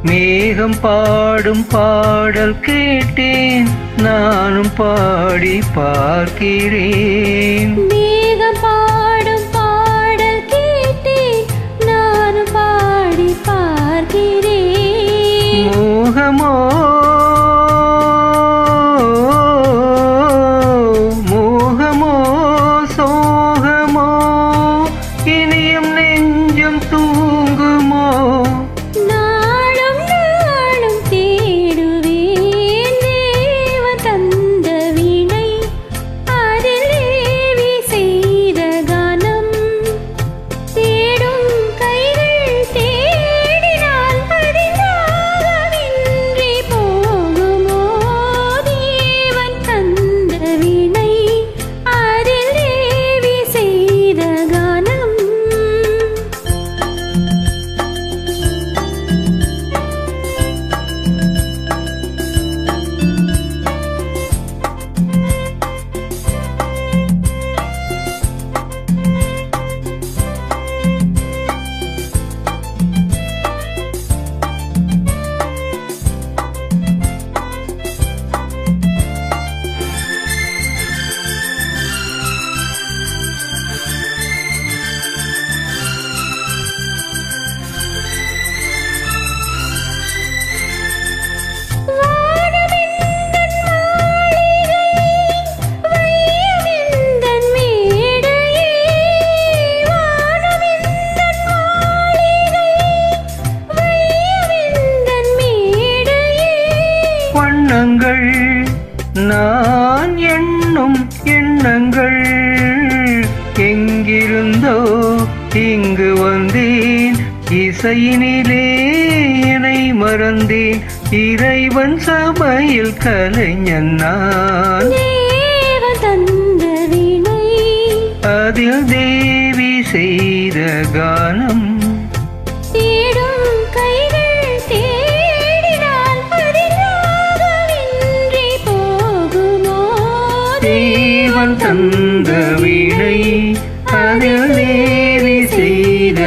மேகம் பாடும் பாடல் கேட்டேன், நானும் பாடி பார்க்கிறேன். மேகம் பாடும் பாடல் கேட்டேன், நானும் பாடி பார்க்கிறேன். மோகமோ மோகமோ சோகமோ, இனியும் நெஞ்சம் தூங்குமோ? நாளும் நாளும் தேடுவேன் தேவன் தந்த வீணை, அதில் தேவி செய்த கானம். தேடும் கைகள் தேடினால் அதிராகமின்றி போகுமோ? தேவன் தந்த வீணை, அதில் தேவி செய்த கானம். வண்ணங்கள் நான் எண்ணும் எண்ணங்கள், எங்கிருந்தோ இங்கு வந்தேன். இசையினிலே என்னை மறந்தேன், இறைவன் சபையில் கலைஞன் நான். தேவன் தந்த வீணை, அதில் தேவி செய்த கானம். தேடும் கைகள் தேடினால் அதிராகமின்றி போகுமோ? தேவன் தந்த வீணை, அதில் தேவி செய்த